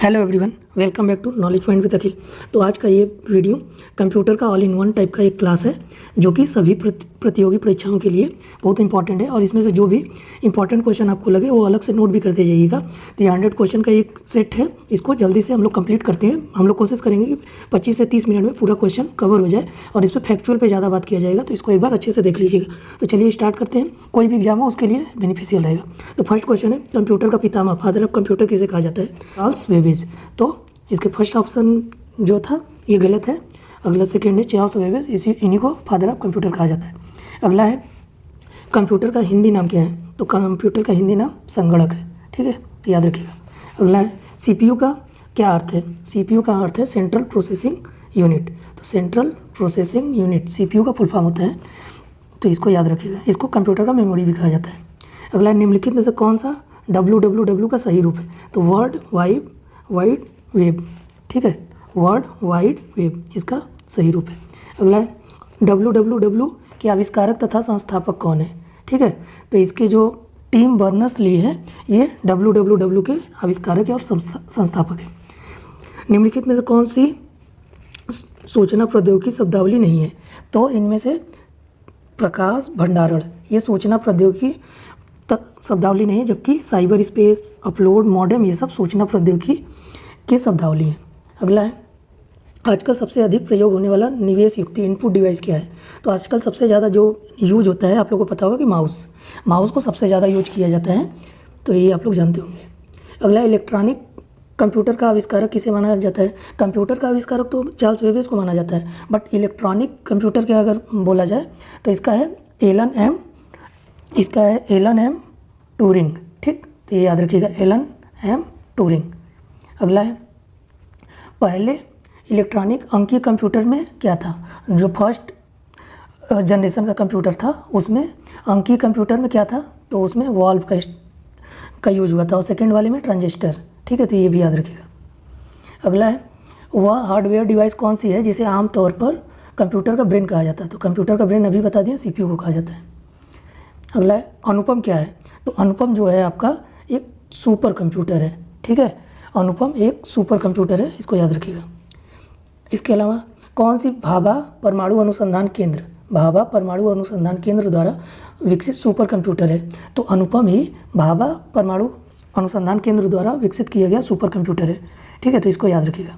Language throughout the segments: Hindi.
Hello everyone, welcome back to knowledge point with Akhil. तो आज का ये वीडियो कंप्यूटर का ऑल इन वन टाइप का एक क्लास है जो कि सभी प्रतियोगी परीक्षाओं के लिए बहुत इंपॉर्टेंट है। और इसमें से जो भी इंपॉर्टेंट क्वेश्चन आपको लगे वो अलग से नोट भी करते जाइएगा। तो ये 100 क्वेश्चन का एक सेट है, इसको जल्दी से हम लोग कंप्लीट करते हैं। हम लोग कोशिश करेंगे कि 25 से 30 मिनट में पूरा क्वेश्चन कवर हो जाए और इस पर फैक्चुअल पर ज़्यादा बात किया जाएगा। तो इसको एक बार अच्छे से देख लीजिएगा। तो चलिए स्टार्ट करते हैं। कोई भी एग्जाम हो उसके लिए बेनिफिशियल रहेगा। तो फर्स्ट क्वेश्चन है, कंप्यूटर का पितामह, फादर ऑफ कंप्यूटर किसे कहा जाता है? Charles Babbage. तो इसके फर्स्ट ऑप्शन जो था ये गलत है। अगला सेकेंड है चार्ल्स बेबेज, इन्हीं को फादर ऑफ कंप्यूटर कहा जाता है। अगला है कंप्यूटर का हिंदी नाम क्या है? तो कंप्यूटर का हिंदी नाम संगणक है। ठीक है, तो याद रखिएगा। अगला है सीपीयू का क्या अर्थ है? सीपीयू का अर्थ है सेंट्रल प्रोसेसिंग यूनिट। तो सेंट्रल प्रोसेसिंग यूनिट सीपीयू का फुल फॉर्म होता है, तो इसको याद रखिएगा। इसको कंप्यूटर का मेमोरी भी कहा जाता है। अगला निम्नलिखित में से कौन सा www का सही रूप है? तो वर्ल्ड वाइड वेब। ठीक है, वर्ल्ड वाइड वेब इसका सही रूप है। अगला है www के आविष्कारक तथा संस्थापक कौन है? ठीक है, तो इसके जो टिम बर्नर्स-ली है ये www के आविष्कारक है और संस्थापक है। निम्नलिखित में से कौन सी सूचना प्रौद्योगिकी शब्दावली नहीं है? तो इनमें से प्रकाश भंडारण ये सूचना प्रौद्योगिकी शब्दावली नहीं है, जबकि साइबर स्पेस, अपलोड, मॉडेम ये सब सूचना प्रौद्योगिकी की शब्दावली है। अगला है आजकल सबसे अधिक प्रयोग होने वाला निवेश युक्ति इनपुट डिवाइस क्या है? तो आजकल सबसे ज़्यादा जो यूज होता है, आप लोगों को पता होगा कि माउस को सबसे ज़्यादा यूज किया जाता है, तो ये आप लोग जानते होंगे। अगला इलेक्ट्रॉनिक कंप्यूटर का आविष्कारक किसे माना जाता है? कंप्यूटर का आविष्कारक तो चार्ल्स बेबेज को माना जाता है, बट इलेक्ट्रॉनिक कंप्यूटर के अगर बोला जाए तो इसका है एलन एम ट्यूरिंग। ठीक, तो ये याद रखिएगा, एलन एम ट्यूरिंग। अगला है पहले इलेक्ट्रॉनिक अंकीय कंप्यूटर में क्या था? जो फर्स्ट जनरेशन का कंप्यूटर था उसमें अंकीय कंप्यूटर में क्या था? तो उसमें वॉल्व का यूज हुआ था और सेकेंड वाले में ट्रांजिस्टर। ठीक है, तो ये भी याद रखिएगा। अगला है वह हार्डवेयर डिवाइस कौन सी है जिसे आमतौर पर कंप्यूटर का ब्रेन कहा जाता है? तो कंप्यूटर का ब्रेन अभी बता दिया, सीपीयू को कहा जाता है। अगला है अनुपम क्या है? तो अनुपम जो है आपका एक सुपर कंप्यूटर है। ठीक है, अनुपम एक सुपर कंप्यूटर है, इसको याद रखिएगा। इसके अलावा कौन सी भाभा परमाणु अनुसंधान केंद्र द्वारा विकसित सुपर कंप्यूटर है? तो अनुपम ही भाभा परमाणु अनुसंधान केंद्र द्वारा विकसित किया गया सुपर कंप्यूटर है। ठीक है, तो इसको याद रखिएगा।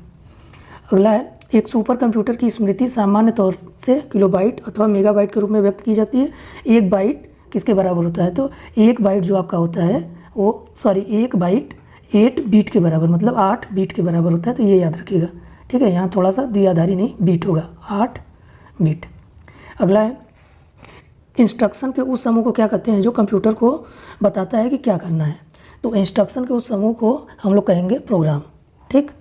अगला है एक सुपर कंप्यूटर की स्मृति सामान्य तौर से किलोबाइट अथवा मेगाबाइट के रूप में व्यक्त की जाती है। एक बाइट किसके बराबर होता है? तो एक बाइट जो आपका होता है एक बाइट 8 बीट के बराबर, मतलब 8 बीट के बराबर होता है, तो ये याद रखिएगा। ठीक है, यहाँ थोड़ा सा द्विआधारी नहीं बीट होगा, 8 बीट। अगला है इंस्ट्रक्शन के उस समूह को क्या कहते हैं जो कंप्यूटर को बताता है कि क्या करना है? तो इंस्ट्रक्शन के उस समूह को हम लोग कहेंगे प्रोग्राम। ठीक,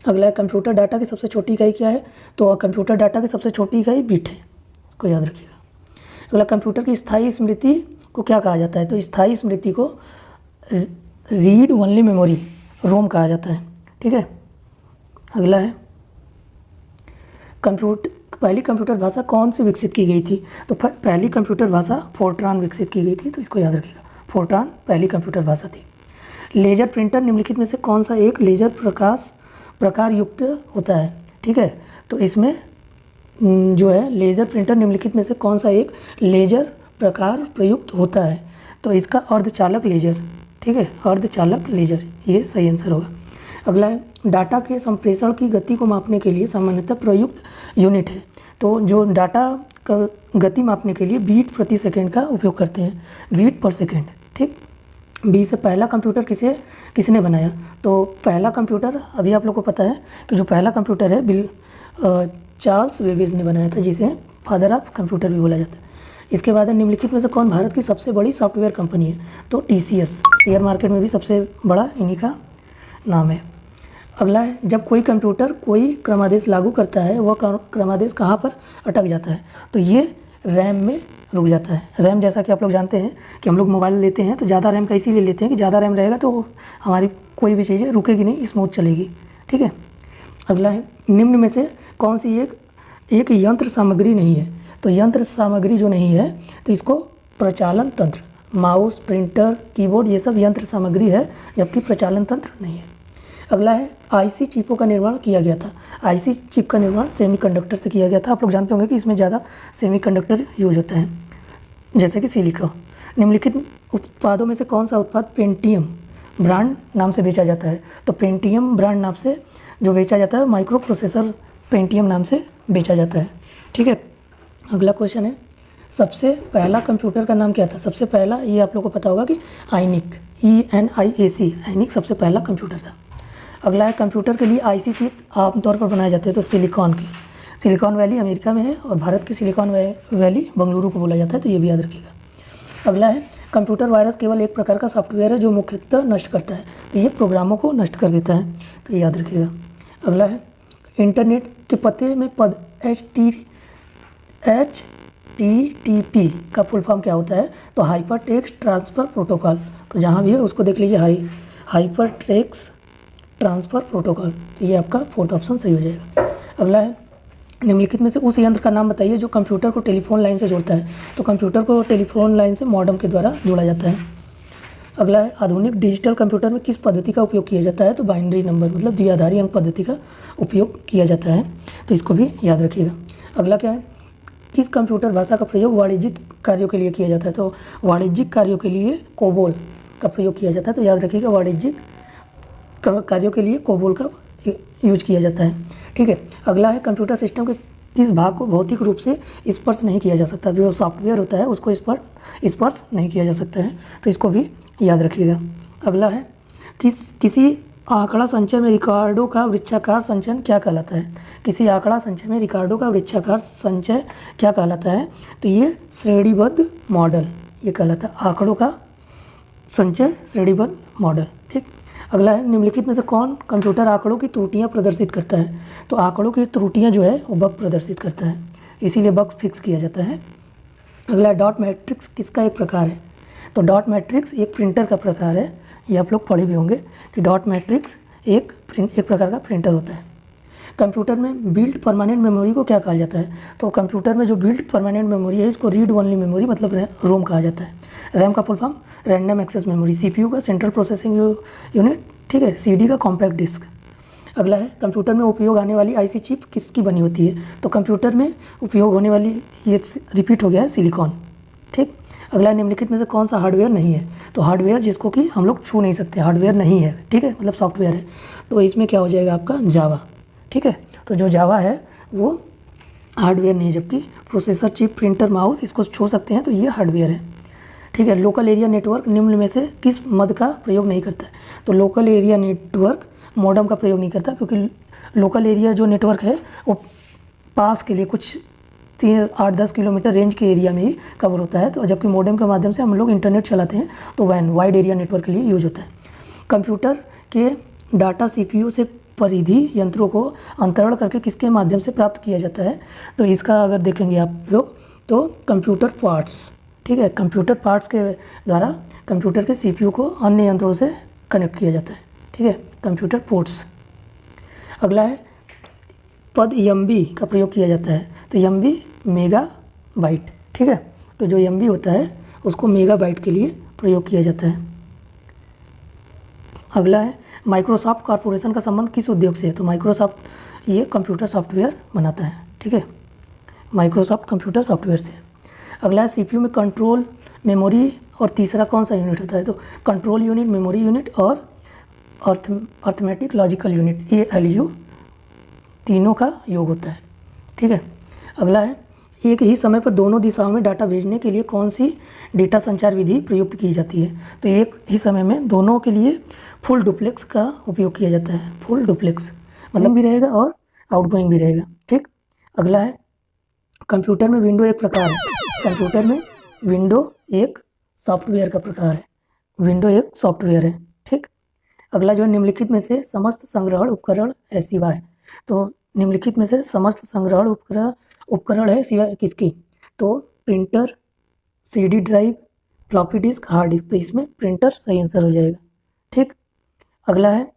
अगला है कंप्यूटर डाटा की सबसे छोटी इकाई क्या है? तो कंप्यूटर डाटा की सबसे छोटी इकाई बिट है, इसको याद रखिएगा। अगला कंप्यूटर की स्थायी स्मृति को क्या कहा जाता है? तो स्थायी स्मृति को रीड ओनली मेमोरी, रोम कहा जाता है। ठीक है, अगला है पहली कंप्यूटर भाषा कौन सी विकसित की गई थी? तो पहली कंप्यूटर भाषा फोर्ट्रान विकसित की गई थी, तो इसको याद रखिएगा। फोर्ट्रान पहली कंप्यूटर भाषा थी। लेजर प्रिंटर निम्नलिखित में से कौन सा एक लेजर प्रकार युक्त होता है? ठीक है, तो इसमें जो है लेजर प्रिंटर निम्नलिखित में से कौन सा एक लेजर प्रकार प्रयुक्त होता है? तो इसका अर्धचालक लेजर। ठीक है, अर्धचालक लेजर ये सही आंसर होगा। अगला है डाटा के संप्रेषण की गति को मापने के लिए सामान्यतः प्रयुक्त यूनिट है। तो जो डाटा का गति मापने के लिए बीट प्रति सेकंड का उपयोग करते हैं, बीट पर सेकंड। ठीक, बी से पहला कंप्यूटर किसने बनाया? तो पहला कंप्यूटर अभी आप लोग को पता है कि जो पहला कंप्यूटर है चार्ल्स बेबेज ने बनाया था, जिसे फादर ऑफ कंप्यूटर भी बोला जाता है। इसके बाद निम्नलिखित में से कौन भारत की सबसे बड़ी सॉफ्टवेयर कंपनी है? तो TCS, शेयर मार्केट में भी सबसे बड़ा इन्हीं का नाम है। अगला है जब कोई कंप्यूटर कोई क्रमादेश लागू करता है वह क्रमादेश कहाँ पर अटक जाता है? तो ये रैम में रुक जाता है। रैम जैसा कि आप लोग जानते हैं कि हम लोग मोबाइल लेते हैं तो ज़्यादा रैम का इसीलिए लेते हैं कि ज़्यादा रैम रहेगा तो हमारी कोई भी चीज़ें रुकेगी नहीं, स्मूथ चलेगी। ठीक है, अगला है निम्न में से कौन सी एक यंत्र सामग्री नहीं है? तो यंत्र सामग्री जो नहीं है तो इसको प्रचालन तंत्र माउस, प्रिंटर, कीबोर्ड ये सब यंत्र सामग्री है, जबकि प्रचालन तंत्र नहीं है। अगला है आईसी चिपों का निर्माण किया गया था। आईसी चिप का निर्माण सेमीकंडक्टर से किया गया था। आप लोग जानते होंगे कि इसमें ज़्यादा सेमीकंडक्टर यूज होता है, जैसे कि सिलिकॉन। निम्नलिखित उत्पादों में से कौन सा उत्पाद पेंटियम ब्रांड नाम से बेचा जाता है? तो पेंटियम ब्रांड नाम से जो बेचा जाता है माइक्रो प्रोसेसर पेंटियम नाम से बेचा जाता है। ठीक है, अगला क्वेश्चन है सबसे पहला कंप्यूटर का नाम क्या था? सबसे पहला, ये आप लोग को पता होगा कि आइनिक, ENIAC, आइनिक सबसे पहला कंप्यूटर था। अगला है कंप्यूटर के लिए आईसी चिप आमतौर पर बनाए जाते हैं तो सिलिकॉन की। सिलिकॉन वैली अमेरिका में है और भारत की सिलिकॉन वैली बेंगलुरु को बोला जाता है, तो ये भी याद रखिएगा। अगला है कंप्यूटर वायरस केवल एक प्रकार का सॉफ्टवेयर है जो मुख्यतः नष्ट करता है, तो ये प्रोग्रामों को नष्ट कर देता है, तो ये याद रखिएगा। अगला है इंटरनेट के पते में पद HTTP का फुल फॉर्म क्या होता है? तो हाइपर टेक्स्ट ट्रांसफ़र प्रोटोकॉल। तो जहाँ भी है उसको देख लीजिए, हाइपर टेक्स्ट ट्रांसफ़र प्रोटोकॉल, तो ये आपका फोर्थ ऑप्शन सही हो जाएगा। अगला है निम्नलिखित में से उस यंत्र का नाम बताइए जो कंप्यूटर को टेलीफोन लाइन से जोड़ता है। तो कंप्यूटर को टेलीफोन लाइन से मॉडेम के द्वारा जोड़ा जाता है। अगला है आधुनिक डिजिटल कंप्यूटर में किस पद्धति का उपयोग किया जाता है? तो बाइनरी नंबर मतलब द्विआधारी अंक पद्धति का उपयोग किया जाता है, तो इसको भी याद रखिएगा। अगला क्या है किस कंप्यूटर भाषा का प्रयोग वाणिज्यिक कार्यों के लिए किया जाता है? तो वाणिज्यिक कार्यों के लिए कोबोल का प्रयोग किया जाता है, तो याद रखिएगा वाणिज्यिक कार्यों के लिए कोबोल का यूज किया जाता है। ठीक है, अगला है कंप्यूटर सिस्टम के किस भाग को भौतिक रूप से स्पर्श नहीं किया जा सकता? जो सॉफ्टवेयर होता है उसको स्पर्श नहीं किया जा सकता है, तो इसको भी याद रखिएगा। अगला है किसी आंकड़ा संचय में रिकॉर्डों का वृत्ताकार संचयन क्या कहलाता है? किसी आंकड़ा संचय में रिकॉर्डों का वृत्ताकार संचय क्या कहलाता है? तो ये श्रेणीबद्ध मॉडल ये कहलाता है, आंकड़ों का संचय श्रेणीबद्ध मॉडल। ठीक, अगला है निम्नलिखित में से कौन कंप्यूटर आंकड़ों की त्रुटियां प्रदर्शित करता है? तो आंकड़ों की त्रुटियां जो है वो बग प्रदर्शित करता है, इसीलिए बग फिक्स किया जाता है। अगला डॉट मैट्रिक्स किसका एक प्रकार है? तो डॉट मैट्रिक्स एक प्रिंटर का प्रकार है, ये आप लोग पढ़े भी होंगे कि डॉट मैट्रिक्स एक प्रकार का प्रिंटर होता है। कंप्यूटर में बिल्ट परमानेंट मेमोरी को क्या कहा जाता है? तो कंप्यूटर में जो बिल्ट परमानेंट मेमोरी है इसको रीड ओनली मेमोरी मतलब रोम कहा जाता है। रैम का full form random access memory, CPU का सेंट्रल प्रोसेसिंग यूनिट, ठीक है, CD का कॉम्पैक्ट डिस्क। अगला है कंप्यूटर में उपयोग आने वाली आईसी चिप किसकी बनी होती है? तो कंप्यूटर में उपयोग होने वाली, ये रिपीट हो गया है, सिलिकॉन। ठीक, अगला निम्नलिखित में से कौन सा हार्डवेयर नहीं है? तो हार्डवेयर जिसको कि हम लोग छू नहीं सकते, हार्डवेयर नहीं है, ठीक है, मतलब सॉफ्टवेयर है, तो इसमें क्या हो जाएगा आपका जावा। ठीक है, तो जो जावा है वो हार्डवेयर नहीं है, जबकि प्रोसेसर, चिप, प्रिंटर, माउस इसको छू सकते हैं, तो ये हार्डवेयर है। ठीक है, लोकल एरिया नेटवर्क निम्न में से किस मद का प्रयोग नहीं करता है? तो लोकल एरिया नेटवर्क मॉडेम का प्रयोग नहीं करता, क्योंकि लोकल एरिया जो नेटवर्क है वो पास के लिए कुछ 8-10 किलोमीटर रेंज के एरिया में ही कवर होता है, तो जबकि मॉडेम के माध्यम से हम लोग इंटरनेट चलाते हैं तो वैन वाइड एरिया नेटवर्क के लिए यूज होता है। कंप्यूटर के डाटा CPU से परिधि यंत्रों को अंतरण करके किसके माध्यम से प्राप्त किया जाता है? तो इसका अगर देखेंगे आप लोग तो कंप्यूटर पार्ट्स, ठीक है, कंप्यूटर पार्ट्स के द्वारा कंप्यूटर के CPU को अन्य यंत्रों से कनेक्ट किया जाता है। ठीक है, कंप्यूटर पोर्ट्स। अगला है पद MB का प्रयोग किया जाता है, तो MB मेगा बाइट। ठीक है, तो जो MB होता है उसको मेगा बाइट के लिए प्रयोग किया जाता है। अगला है माइक्रोसॉफ्ट कॉरपोरेशन का संबंध किस उद्योग से है? तो माइक्रोसॉफ्ट ये कंप्यूटर सॉफ्टवेयर बनाता है। ठीक है, माइक्रोसॉफ्ट कंप्यूटर सॉफ्टवेयर से। अगला है CPU में कंट्रोल, मेमोरी और तीसरा कौन सा यूनिट होता है? तो कंट्रोल यूनिट, मेमोरी यूनिट और अर्थमेटिक लॉजिकल यूनिट, ALU तीनों का योग होता है। ठीक है, अगला है एक ही समय पर दोनों दिशाओं में डाटा भेजने के लिए कौन सी डेटा संचार विधि प्रयुक्त की जाती है? तो एक ही समय में दोनों के लिए फुल डुप्लेक्स का उपयोग किया जाता है। फुल डुप्लेक्स मतलब भी रहेगा और आउटगोइंग भी रहेगा। ठीक, अगला है कंप्यूटर में विंडो एक प्रकार है। कंप्यूटर में विंडो एक सॉफ्टवेयर का प्रकार है, विंडो एक सॉफ्टवेयर है। ठीक, अगला जो है निम्नलिखित में से समस्त संग्रहण उपकरण है सिवाय, तो निम्नलिखित में से समस्त संग्रहण उपकरण है सिवाय किसकी? तो printer, CD drive, floppy disk, hard disk, तो इसमें प्रिंटर सही आंसर हो जाएगा। ठीक, अगला है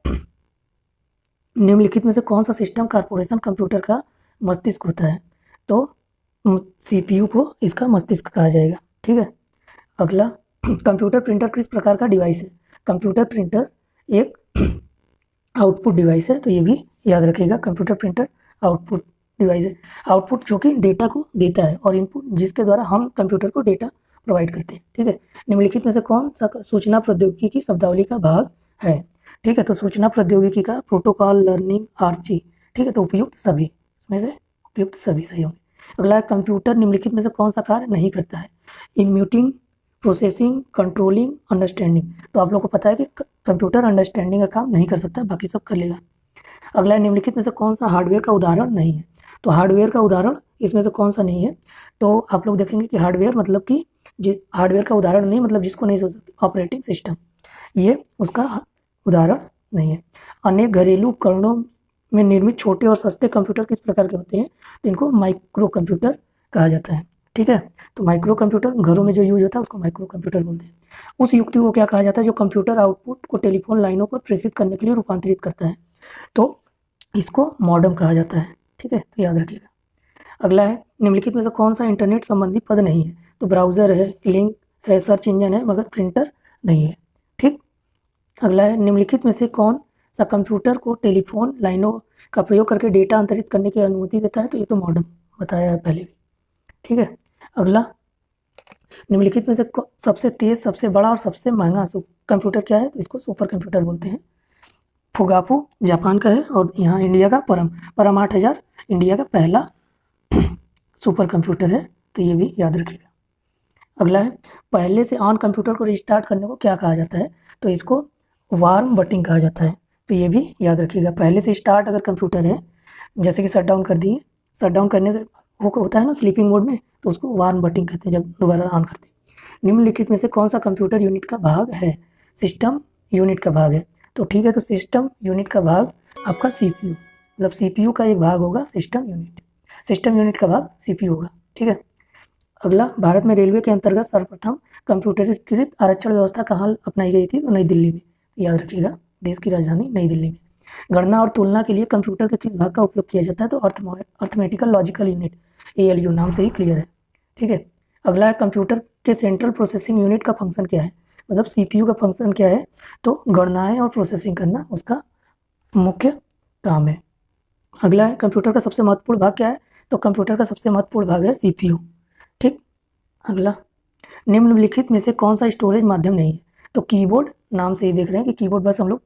निम्नलिखित में से कौन सा सिस्टम कॉर्पोरेशन कंप्यूटर का मस्तिष्क होता है? तो CPU को इसका मस्तिष्क कहा जाएगा। ठीक है, अगला कंप्यूटर प्रिंटर किस प्रकार का डिवाइस है? कंप्यूटर प्रिंटर एक आउटपुट डिवाइस है, तो ये भी याद रखिएगा। कंप्यूटर प्रिंटर आउटपुट डिवाइस है। आउटपुट जो कि डेटा को देता है और इनपुट जिसके द्वारा हम कंप्यूटर को डेटा प्रोवाइड करते हैं। ठीक है, निम्नलिखित में से कौन सा सूचना प्रौद्योगिकी की शब्दावली का भाग है? ठीक है, तो सूचना प्रौद्योगिकी का प्रोटोकॉल, लर्निंग, आर्ची। ठीक है, तो उपयुक्त सभी, इसमें से उपयुक्त सभी सही होंगे। अगला है, कंप्यूटर निम्नलिखित में से कौन सा कार्य नहीं करता है? इम्यूटिंग, प्रोसेसिंग, कंट्रोलिंग, अंडरस्टैंडिंग। तो आप लोग को पता है कि कंप्यूटर अंडरस्टैंडिंग का काम नहीं कर सकता, बाकी सब कर लेगा। अगला है, निम्नलिखित में से कौन सा हार्डवेयर का उदाहरण नहीं है? तो हार्डवेयर का उदाहरण इसमें से कौन सा नहीं है? तो आप लोग देखेंगे कि हार्डवेयर मतलब कि हार्डवेयर का उदाहरण नहीं, मतलब जिसको नहीं सोच सकते, ऑपरेटिंग सिस्टम, ये उसका उदाहरण नहीं है। अनेक घरेलू उपकरणों में निर्मित छोटे और सस्ते कंप्यूटर किस प्रकार के होते हैं? तो इनको माइक्रो कंप्यूटर कहा जाता है। ठीक है, तो माइक्रो कंप्यूटर घरों में जो यूज होता है उसको माइक्रो कंप्यूटर बोलते हैं। उस युक्ति को क्या कहा जाता है जो कंप्यूटर आउटपुट को टेलीफोन लाइनों पर प्रेषित करने के लिए रूपांतरित करता है? तो इसको मॉडेम कहा जाता है। ठीक है, तो याद रखिएगा। अगला है, निम्नलिखित में से कौन सा इंटरनेट संबंधी पद नहीं है? तो ब्राउजर है, लिंक है, सर्च इंजन है, मगर प्रिंटर नहीं है। ठीक, अगला है, निम्नलिखित में से कौन सा कंप्यूटर को टेलीफोन लाइनों का प्रयोग करके डेटा अंतरित करने की अनुमति देता है? तो ये तो मॉडेम बताया है पहले भी। ठीक है, अगला, निम्नलिखित में से सबसे तेज, सबसे बड़ा और सबसे महंगा कंप्यूटर क्या है? तो इसको सुपर कंप्यूटर बोलते हैं। फुगाफू जापान का है और यहाँ इंडिया का परम 8000 इंडिया का पहला सुपर कंप्यूटर है, तो ये भी याद रखिएगा। अगला है, पहले से ऑन कंप्यूटर को रिस्टार्ट करने को क्या कहा जाता है? तो इसको वार्म बटिंग कहा जाता है, तो ये भी याद रखिएगा। पहले से स्टार्ट अगर कंप्यूटर है, जैसे कि शट डाउन कर दिए, शट डाउन करने से होता है ना स्लीपिंग मोड में, तो उसको वार्म बटिंग कहते हैं जब दोबारा ऑन करते हैं। निम्नलिखित में से कौन सा कंप्यूटर यूनिट का भाग है? सिस्टम यूनिट का भाग है। तो ठीक है, तो सिस्टम यूनिट का भाग आपका सीपीयू, मतलब सीपीयू का एक भाग होगा सिस्टम यूनिट। सिस्टम यूनिट का भाग सीपीयू होगा। ठीक है, अगला, भारत में रेलवे के अंतर्गत सर्वप्रथम कंप्यूटरीकृत आरक्षण व्यवस्था कहाँ अपनाई गई थी? तो नई दिल्ली में। याद रखिएगा, देश की राजधानी नई दिल्ली में। गणना और तुलना के लिए कंप्यूटर के किस भाग का उपयोग किया जाता है? तो अर्थमेटिकल लॉजिकल यूनिट, ALU, नाम से ही क्लियर है। ठीक है, अगला है, कंप्यूटर के सेंट्रल प्रोसेसिंग यूनिट का फंक्शन क्या है? मतलब CPU का फंक्शन क्या है? तो गणनाएं और प्रोसेसिंग करना उसका मुख्य काम है। अगला है, कंप्यूटर का सबसे महत्वपूर्ण भाग क्या है? तो कंप्यूटर का सबसे महत्वपूर्ण भाग है CPU। ठीक, अगला, निम्नलिखित में से कौन सा स्टोरेज माध्यम नहीं है? तो कीबोर्ड, नाम से ही देख रहे हैं कि कीबोर्ड बस हम लोग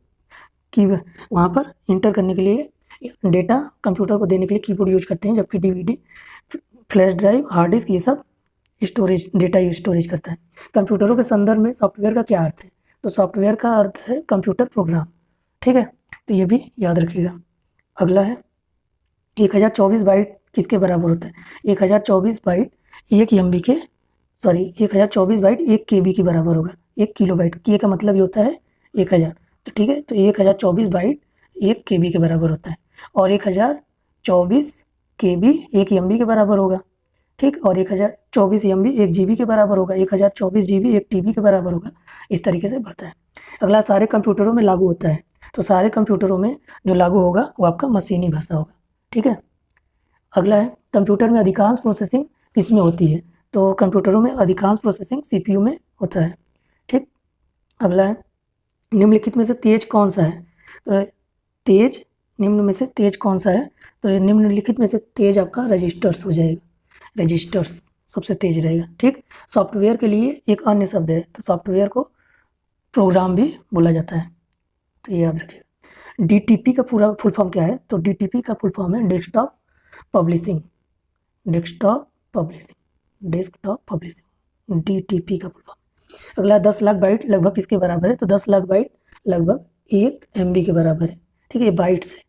वहाँ पर इंटर करने के लिए, डेटा कंप्यूटर को देने के लिए कीबोर्ड यूज करते हैं, जबकि DVD, flash drive, hard disk, ये सब स्टोरेज, डेटा स्टोरेज करता है। कंप्यूटरों के संदर्भ में सॉफ्टवेयर का क्या अर्थ है? तो सॉफ्टवेयर का अर्थ है कंप्यूटर प्रोग्राम। ठीक है, तो ये भी याद रखिएगा। अगला है, 1024 बाइट किसके बराबर होता है? 1024 बाइट 1 MB के, सॉरी 1024 बाइट 1 KB के बराबर होगा। 1 किलोबाइट, के का मतलब ये होता है 1000, तो ठीक है, तो 1024 बाइट 1 KB के बराबर होता है, और 1024 KB 1 MB के बराबर होगा। ठीक, और 1024 MB 1 GB के बराबर होगा, 1024 GB 1 TB के बराबर होगा। इस तरीके से बढ़ता है। अगला, सारे कंप्यूटरों में लागू होता है। तो सारे कंप्यूटरों में जो लागू होगा वो आपका मशीनी भाषा होगा। ठीक है, अगला है, कंप्यूटर में अधिकांश प्रोसेसिंग किसमें होती है? तो कंप्यूटरों में अधिकांश प्रोसेसिंग CPU में होता है। ठीक, अगला है, निम्नलिखित में से तेज कौन सा है? तो तेज, निम्न में से तेज कौन सा है? तो निम्नलिखित में से तेज आपका रजिस्टर्स हो जाएगा। रजिस्टर्स सबसे तेज रहेगा। ठीक, सॉफ्टवेयर के लिए एक अन्य शब्द है, तो सॉफ्टवेयर को प्रोग्राम भी बोला जाता है, तो ये याद रखिएगा। DTP का पूरा फुल फॉर्म क्या है? तो DTP का फुल फॉर्म है desktop publishing. Desktop publishing, DTP का फुल फॉर्म। अगला, 10 लाख बाइट लगभग किसके बराबर है? तो 10 लाख बाइट लगभग 1 MB के बराबर है। ठीक है, ये बाइट्स है,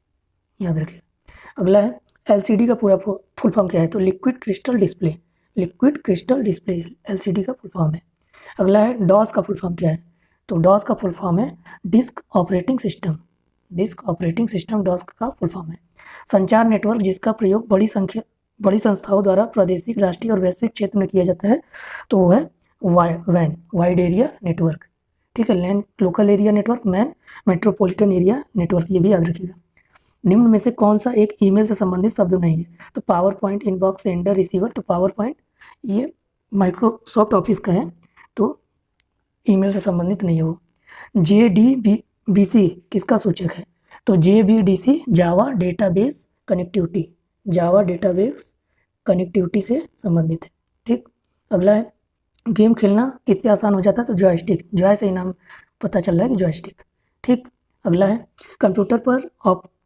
याद रखिएगा। अगला है, LCD का पूरा फुल फॉर्म क्या है? तो liquid crystal display. Liquid crystal display LCD का फुल फॉर्म है। अगला है, DOS का फुल फॉर्म क्या है? तो DOS का फुल फॉर्म है disk operating system. Disk operating system DOS का फुल फॉर्म है। संचार नेटवर्क जिसका प्रयोग बड़ी संस्थाओं द्वारा प्रादेशिक, राष्ट्रीय और वैश्विक क्षेत्र में किया जाता है, तो वो है WAN, वाइड एरिया नेटवर्क। ठीक है, LAN local area network, MAN metropolitan area network, ये भी याद रखिएगा। निम्न में से कौन सा एक ईमेल से संबंधित शब्द नहीं है? तो power point, inbox, sender, receiver. तो पावर पॉइंट ये माइक्रोसॉफ्ट ऑफिस का है, तो ईमेल से संबंधित नहीं हो। JDBC किसका सूचक है? तो JBDC जावा डेटाबेस कनेक्टिविटी, जावा डेटाबेस कनेक्टिविटी से संबंधित है। ठीक, अगला है गेम खेलना किससे आसान हो जाता है? तो जॉयस्टिक, जॉय से ही नाम पता चल रहा है कि जॉयस्टिक। ठीक, अगला है कंप्यूटर पर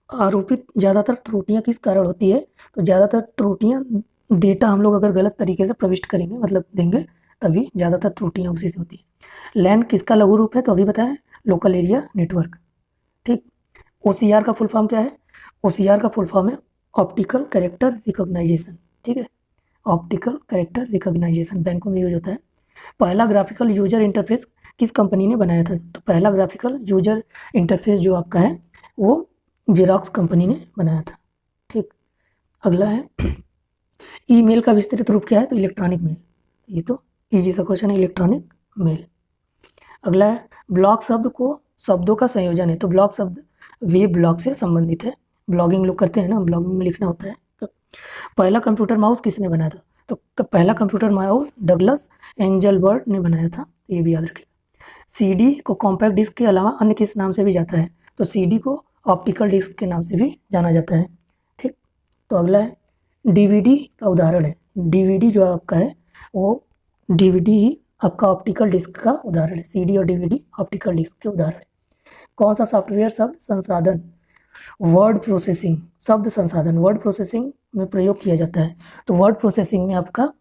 आरोपित ज़्यादातर त्रुटियां किस कारण होती है? तो ज़्यादातर त्रुटियां डेटा हम लोग अगर गलत तरीके से प्रविष्ट करेंगे, मतलब देंगे, तभी ज़्यादातर त्रुटियां उसी से होती है। लैन किसका लघु रूप है? तो अभी बताएं, लोकल एरिया नेटवर्क। ठीक, OCR का फुल फॉर्म क्या है? OCR का फुल फॉर्म है ऑप्टिकल कैरेक्टर रिकॉग्नाइजेशन। ठीक है, ऑप्टिकल कैरेक्टर रिकॉग्नाइजेशन बैंकों में यूज होता है। पहला ग्राफिकल यूजर इंटरफेस किस कंपनी ने बनाया था? तो पहला ग्राफिकल यूजर इंटरफेस जो आपका है वो जेरॉक्स कंपनी ने बनाया था। ठीक, अगला है ईमेल का विस्तृत रूप क्या है? तो इलेक्ट्रॉनिक मेल। ये तो इजी सा क्वेश्चन है, इलेक्ट्रॉनिक मेल। अगला है ब्लॉग शब्द को शब्दों का संयोजन है। तो ब्लॉग शब्द वेब ब्लॉग से संबंधित है। ब्लॉगिंग लोग करते हैं ना, ब्लॉगिंग में लिखना होता है। तो पहला कंप्यूटर माउस किसने बनाया था? तो पहला कंप्यूटर माउस डगलस एंजलबर्ट ने बनाया था, तो ये भी याद रखिएगा। CD को कॉम्पैक्ट डिस्क के अलावा अन्य किस नाम से भी जाता है? तो CD को ऑप्टिकल डिस्क के नाम से भी जाना जाता है। ठीक, तो अगला है DVD का उदाहरण है। DVD जो आपका है वो DVD ही आपका ऑप्टिकल डिस्क का उदाहरण है। CD और DVD ऑप्टिकल डिस्क के उदाहरण है। कौन सा सॉफ्टवेयर शब्द संसाधन वर्ड प्रोसेसिंग, शब्द संसाधन वर्ड प्रोसेसिंग में प्रयोग किया जाता है? तो वर्ड प्रोसेसिंग में आपका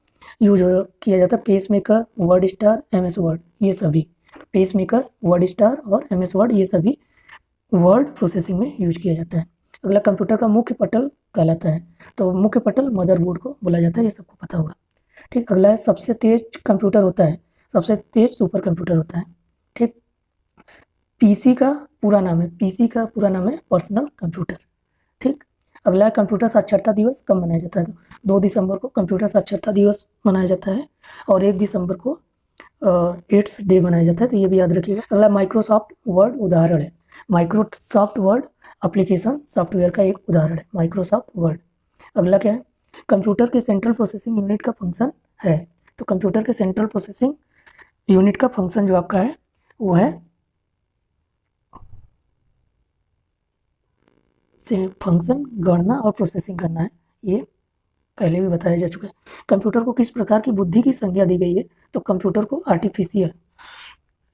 यूज किया जाता है pacemaker, word star, MS word, ये सभी पेसमेकर, वर्ड स्टार और MS वर्ड, ये सभी वर्ड प्रोसेसिंग में यूज किया जाता है। अगला कंप्यूटर का मुख्य पटल कहलाता है। तो मुख्य पटल मदरबोर्ड को बोला जाता है, ये सबको पता होगा। ठीक, अगला है सबसे तेज कंप्यूटर होता है, सबसे तेज सुपर कंप्यूटर होता है। ठीक, PC का पूरा नाम है, PC का पूरा नाम है पर्सनल कंप्यूटर। ठीक, अगला है कंप्यूटर साक्षरता दिवस कब मनाया जाता है? तो 2 दिसंबर को कंप्यूटर साक्षरता दिवस मनाया जाता है और 1 दिसंबर को एड्स डे मनाया जाता है, तो ये भी याद रखिएगा। अगला माइक्रोसॉफ्ट वर्ड उदाहरण है। माइक्रोसॉफ्ट वर्ड एप्लीकेशन सॉफ्टवेयर का एक उदाहरण है माइक्रोसॉफ्ट वर्ड। अगला क्या है कंप्यूटर के सेंट्रल प्रोसेसिंग यूनिट का फंक्शन है? तो कंप्यूटर के सेंट्रल प्रोसेसिंग यूनिट का फंक्शन जो आपका है वो है फंक्शन गणना और प्रोसेसिंग करना है, ये पहले भी बताया जा चुका है। कंप्यूटर को किस प्रकार की बुद्धि की संज्ञा दी गई है? तो कंप्यूटर को आर्टिफिशियल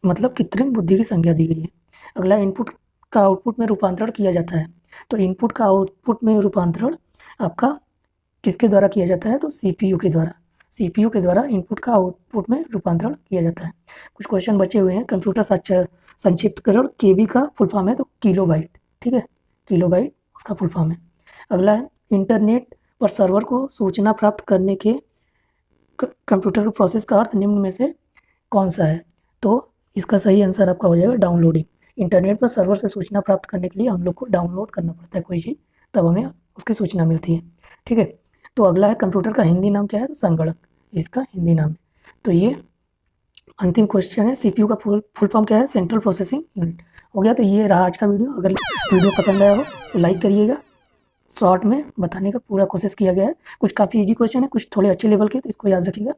मतलब कृत्रिम बुद्धि की संज्ञा दी गई है। अगला इनपुट का आउटपुट में रूपांतरण किया जाता है। तो इनपुट का आउटपुट में रूपांतरण आपका किसके द्वारा किया जाता है? तो CPU के द्वारा, CPU के द्वारा इनपुट का आउटपुट में रूपांतरण किया जाता है। कुछ क्वेश्चन बचे हुए हैं। कंप्यूटर संक्षिप्तकरण KB का फुल फॉर्म है तो किलोबाइट। ठीक है, किलोबाइट उसका फुल फॉर्म है। अगला है इंटरनेट पर सर्वर को सूचना प्राप्त करने के कंप्यूटर के प्रोसेस का अर्थ निम्न में से कौन सा है? तो इसका सही आंसर आपका हो जाएगा डाउनलोडिंग। इंटरनेट पर सर्वर से सूचना प्राप्त करने के लिए हम लोग को डाउनलोड करना पड़ता है कोई चीज़, तब हमें उसकी सूचना मिलती है। ठीक है, तो अगला है कंप्यूटर का हिंदी नाम क्या है? तो संगणक इसका हिंदी नाम है। तो ये अंतिम क्वेश्चन है। CPU का फुल फॉर्म क्या है? Central processing unit. हो गया, तो ये रहा आज का वीडियो। अगर वीडियो पसंद आया हो तो लाइक करिएगा। शॉर्ट में बताने का पूरा कोशिश किया गया है। कुछ काफ़ी इजी क्वेश्चन है, कुछ थोड़े अच्छे लेवल के, तो इसको याद रखिएगा।